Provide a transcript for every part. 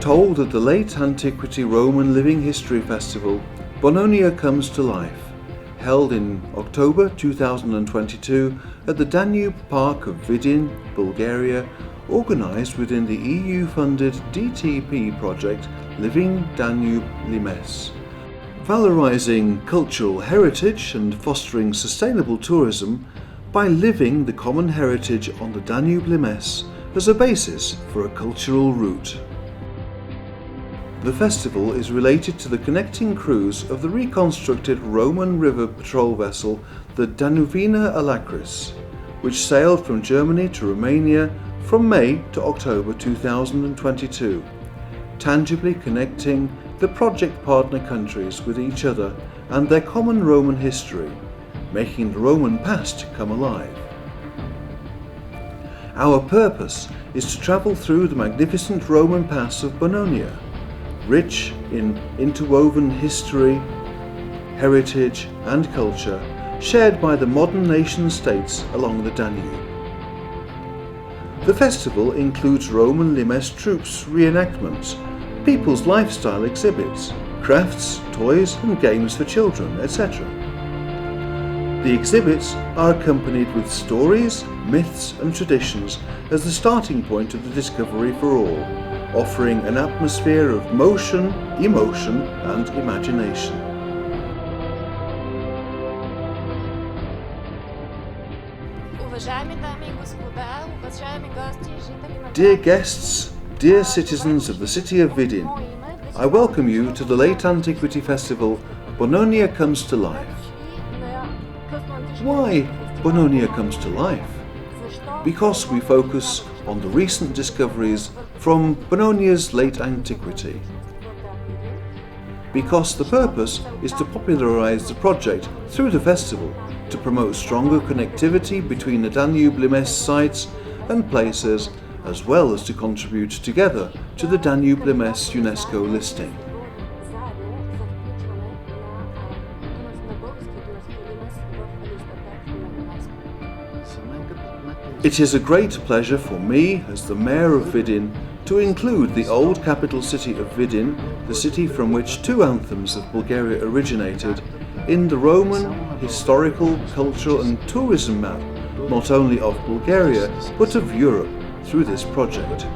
Told at the late antiquity Roman Living History Festival, Bononia Comes to Life, held in October 2022 at the Danube Park of Vidin, Bulgaria, organised within the EU-funded DTP project Living Danube Limes. Valorising cultural heritage and fostering sustainable tourism by living the common heritage on the Danube Limes as a basis for a cultural route. The festival is related to the connecting cruise of the reconstructed Roman river patrol vessel the Danuvina Alacris, which sailed from Germany to Romania from May to October 2022, tangibly connecting the project partner countries with each other and their common Roman history, making the Roman past come alive. Our purpose is to travel through the magnificent Roman pass of Bononia, rich in interwoven history, heritage and culture shared by the modern nation-states along the Danube. The festival includes Roman Limes troops reenactments, people's lifestyle exhibits, crafts, toys and games for children, etc. The exhibits are accompanied with stories, myths and traditions as the starting point of the discovery for all, offering an atmosphere of motion, emotion and imagination. Dear guests, dear citizens of the city of Vidin, I welcome you to the Late Antiquity Festival Bononia Comes to Life. Why Bononia Comes to Life? Because we focus on the recent discoveries from Bononia's late antiquity. Because the purpose is to popularise the project through the festival to promote stronger connectivity between the Danube Limes sites and places, as well as to contribute together to the Danube Limes UNESCO listing. It is a great pleasure for me, as the Mayor of Vidin, to include the old capital city of Vidin, the city from which two anthems of Bulgaria originated, in the Roman historical, cultural and tourism map, not only of Bulgaria, but of Europe, through this project.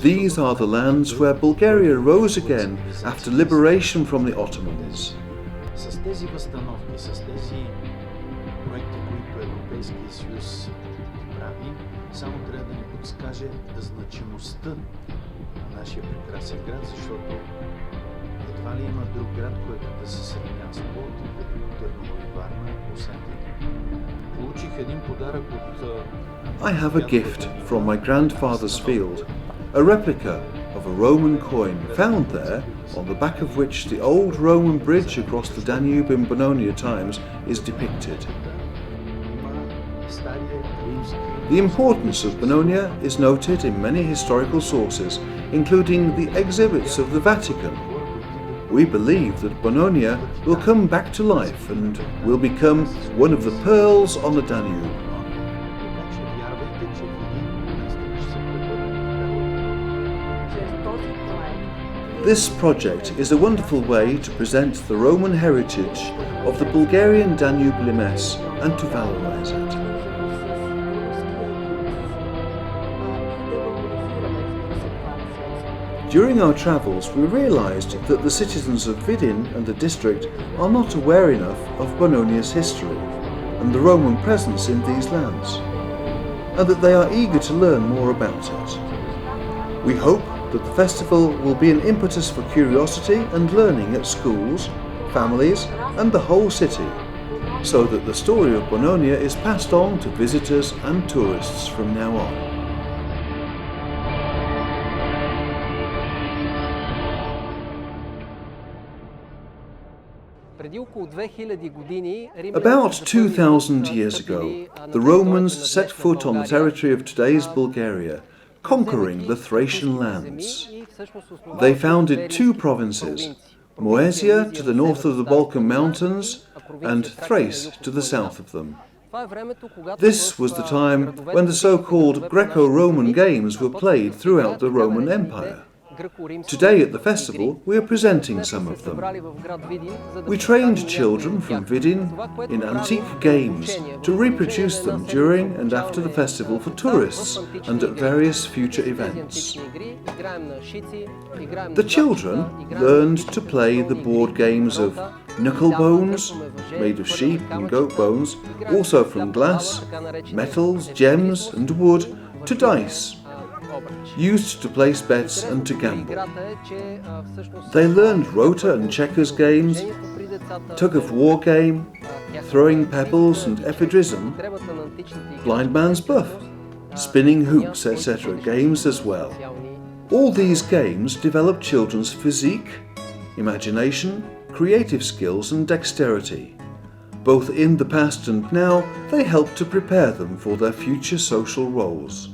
These are the lands where Bulgaria rose again after liberation from the Ottomans. Европейския съюз прави, само трябва да ни подскаже значимостта на нашия прекрасен град, защото едва ли има друг град, който да се сравнява с Пловдив, Велико Търново и Варна, освен Видин. Получих един подарък от... I have a gift from my grandfather's field, a replica of a Roman coin found there, on the back of which the old Roman bridge across the Danube in Bononia times is depicted. The importance of Bononia is noted in many historical sources, including the exhibits of the Vatican. We believe that Bononia will come back to life and will become one of the pearls on the Danube. This project is a wonderful way to present the Roman heritage of the Bulgarian Danube Limes and to valorise it. During our travels, we realised that the citizens of Vidin and the district are not aware enough of Bononia's history and the Roman presence in these lands, and that they are eager to learn more about it. We hope that the festival will be an impetus for curiosity and learning at schools, families, and the whole city, so that the story of Bononia is passed on to visitors and tourists from now on. About 2,000 years ago, the Romans set foot on the territory of today's Bulgaria, conquering the Thracian lands. They founded two provinces, Moesia to the north of the Balkan Mountains and Thrace to the south of them. This was the time when the so-called Greco-Roman games were played throughout the Roman Empire. Today at the festival we are presenting some of them. We trained children from Vidin in antique games to reproduce them during and after the festival for tourists and at various future events. The children learned to play the board games of knuckle bones, made of sheep and goat bones, also from glass, metals, gems and wood, to dice, used to place bets and to gamble. They learned rota and checkers games, tug-of-war game, throwing pebbles and ephedrism, blind man's buff, spinning hoops, etc. games as well. All these games develop children's physique, imagination, creative skills and dexterity. Both in the past and now, they help to prepare them for their future social roles.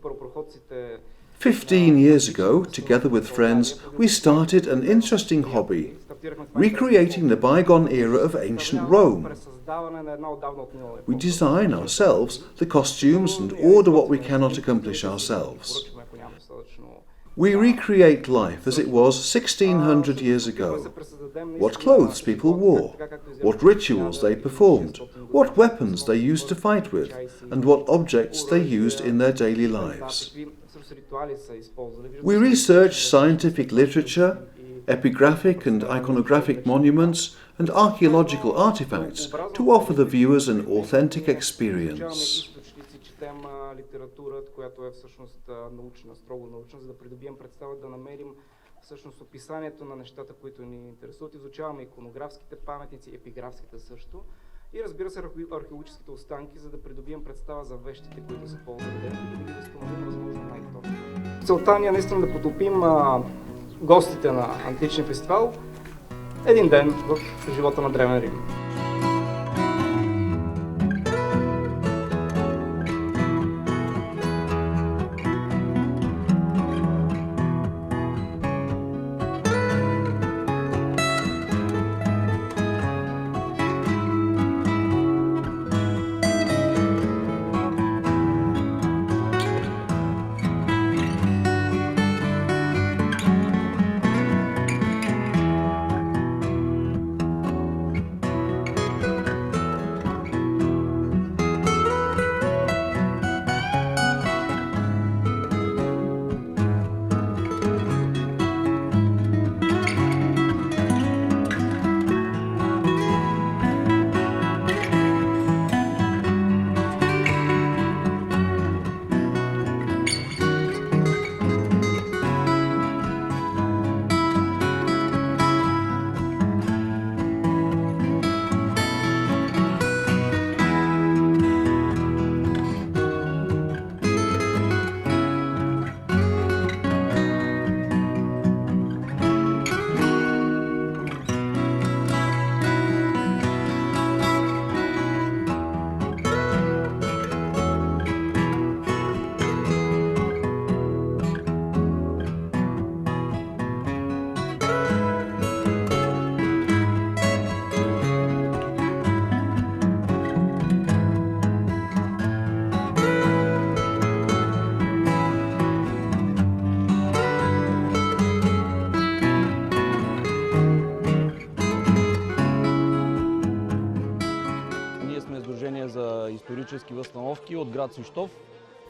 първопроходците 15 years ago, together with friends, we started an interesting hobby, recreating the bygone era of ancient Rome. We design ourselves the costumes and order what we cannot accomplish ourselves. We recreate life as it was 1600 years ago. What clothes people wore, what rituals they performed, what weapons they used to fight with, and what objects they used in their daily lives. We research scientific literature, epigraphic and iconographic monuments, and archaeological artifacts to offer the viewers an authentic experience. Литературата, която е всъщност научна, строго научна, за да придобием представа, да намерим всъщност описанието на нещата, които ни интересуват. Изучаваме иконографските паметници, епиграфските също и разбира се археологическите останки, за да придобием представа за вещите, които са по-отредени и да ги възстановим възможно най-точно. Целта ни е наистина да потопим гостите на античния фестивал един ден в живота на Древен Рим.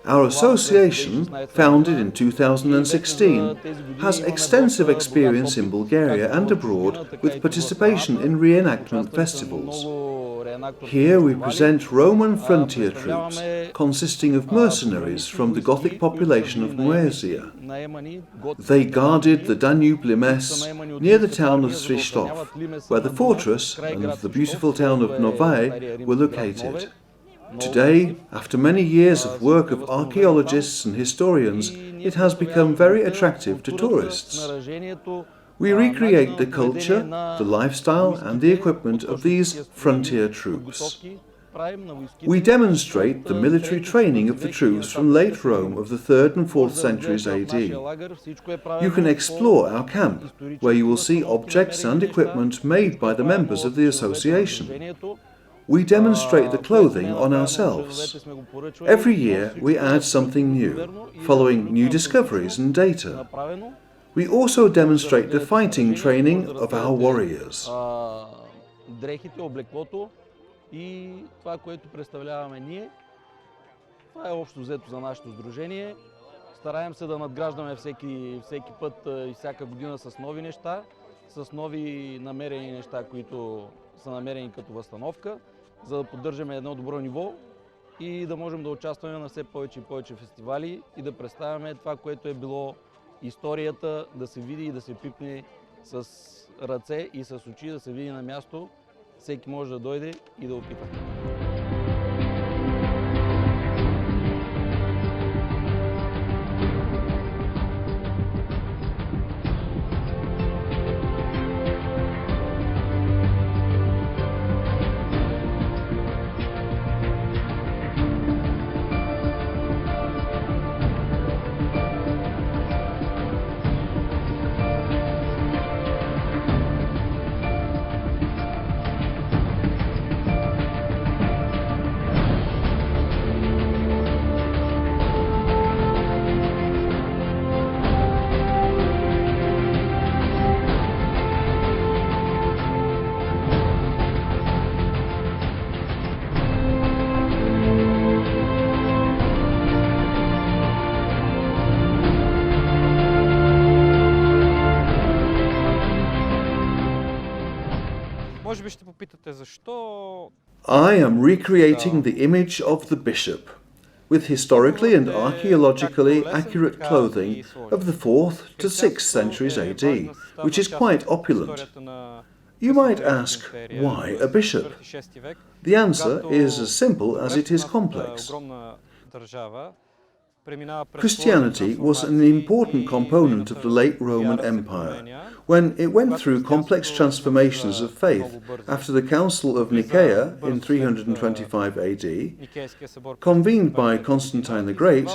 Our association, founded in 2016, has extensive experience in Bulgaria and abroad with participation in reenactment festivals. Here we present Roman frontier troops, consisting of mercenaries from the Gothic population of Moesia. They guarded the Danube Limes near the town of Sristov, where the fortress and the beautiful town of Osnovae were located. Today, after many years of work of archaeologists and historians, it has become very attractive to tourists. We recreate the culture, the lifestyle and the equipment of these frontier troops. We demonstrate the military training of the troops from late Rome of the 3rd and 4th centuries AD. You can explore our camp, where you will see objects and equipment made by the members of the association. We demonstrate the clothing on ourselves. Every year we add something new, following new discoveries and data. We also demonstrate the fighting training of our warriors. Дрехите, облеклото и това, което представляваме ние. Това е общо взето за нашето сдружение. Стараем се да надграждаме всеки път и всяка година с нови неща, с нови намерени неща, които са намерени като възстановка, за да поддържаме едно добро ниво и да можем да участваме на все повече и повече фестивали и да представяме това, което е било историята, да се види и да се пипне с ръце и с очи, да се види на място. Всеки може да дойде и да опита. I am recreating the image of the bishop, with historically and archaeologically accurate clothing of the 4th to 6th centuries AD, which is quite opulent. You might ask, why a bishop? The answer is as simple as it is complex. Christianity was an important component of the late Roman Empire, when it went through complex transformations of faith after the Council of Nicaea in 325 AD, convened by Constantine the Great,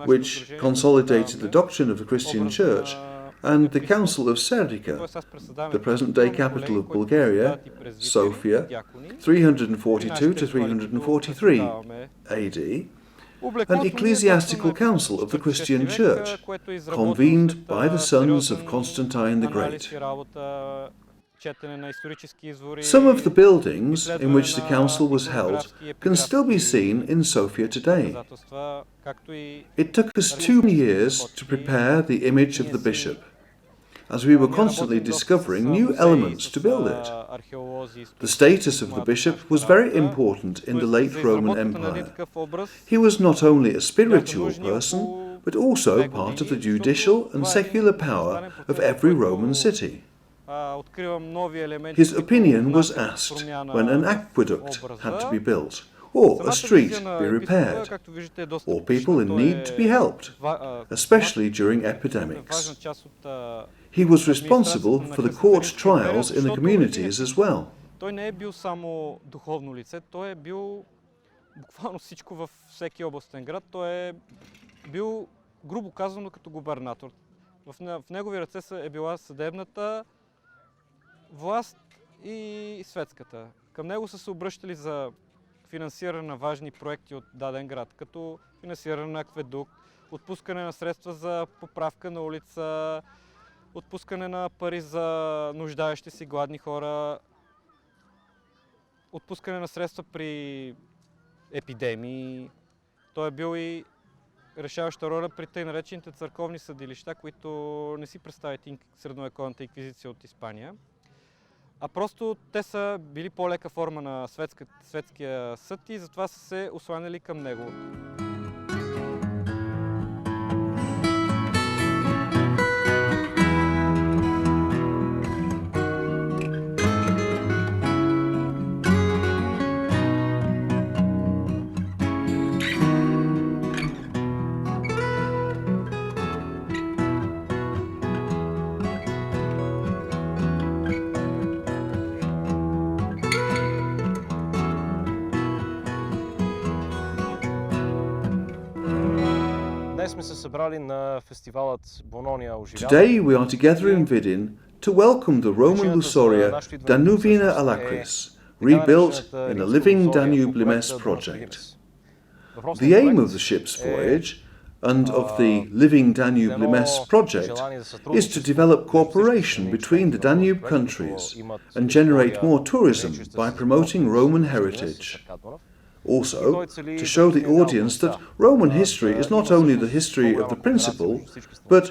which consolidated the doctrine of the Christian Church, and the Council of Serdica, the present-day capital of Bulgaria, Sofia, 342 to 343 AD, an ecclesiastical council of the Christian Church, convened by the sons of Constantine the Great. Some of the buildings in which the council was held can still be seen in Sofia today. It took us 2 years to prepare the image of the bishop, as we were constantly discovering new elements to build it. The status of the bishop was very important in the late Roman Empire. He was not only a spiritual person, but also part of the judicial and secular power of every Roman city. His opinion was asked when an aqueduct had to be built, or a street be repaired, or people in need to be helped, especially during epidemics. He was responsible for the court trials in the communities as well. Той не е бил само духовно лице, той е бил буквално всичко във всеки областен град. Той е бил, грубо казано, като губернатор. В негови ръце е била съдебната власт и светската. Към него са се обръщали за финансиране на важни проекти от даден град, като финансиране на акведукт, отпускане на средства за поправка на улица, отпускане на пари за нуждаещи си гладни хора, отпускане на средства при епидемии. Той е бил и решаваща роля при тъй наречените църковни съдилища, които не си представят средновековната инквизиция от Испания. А просто те са били по-лека форма на светския съд и затова са се осланяли към него. Днес сме се събрали на фестивалът Бонония, оживляване. Today we are together in Vidin to welcome the Roman Lusoria Danuvina Alacris, rebuilt in a Living Danube Limes project. The aim of the ship's voyage and of the Living Danube Limes project is to develop cooperation between the Danube countries and generate more tourism by promoting Roman heritage. Also, to show the audience that Roman history is not only the history of the Principal, but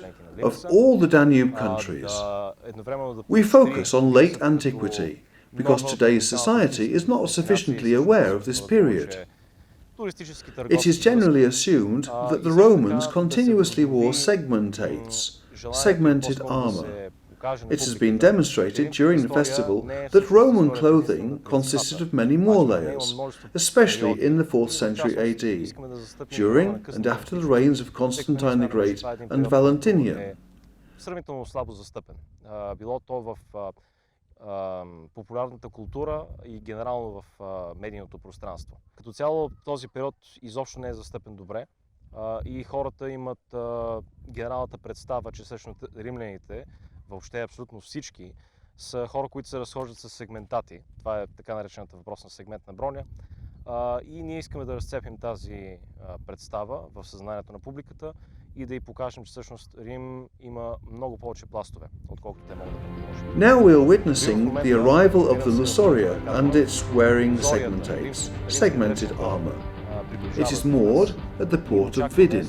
of all the Danube countries. We focus on late antiquity, because today's society is not sufficiently aware of this period. It is generally assumed that the Romans continuously wore segmented armour. It has been demonstrated during the festival that Roman clothing consisted of many more layers, especially in the 4th century AD, during and after the reigns of Constantine the Great and Valentinian. Сравнително слабо застъпен. Било то в популярната култура и генерално в медийното пространство. Като цяло този период изобщо не е застъпен добре и хората имат генералната представа, че всъщност римляните, въобще абсолютно всички, са хора, които се разхождат с сегментати. Това е така наречената въпросна сегментна броня. И ние искаме да разцепим тази представа в съзнанието на публиката и да й покажем, че всъщност Рим има много повече пластове, отколкото те могат да предположат. Now we are witnessing the arrival of the Lusoria and its wearing segmented armour. It is moored at the port of Vidin.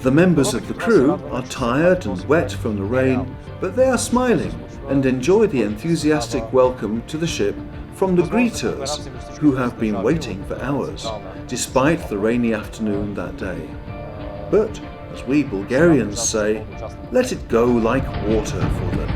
The members of the crew are tired and wet from the rain, but they are smiling and enjoy the enthusiastic welcome to the ship from the greeters, who have been waiting for hours, despite the rainy afternoon that day. But, as we Bulgarians say, let it go like water for them.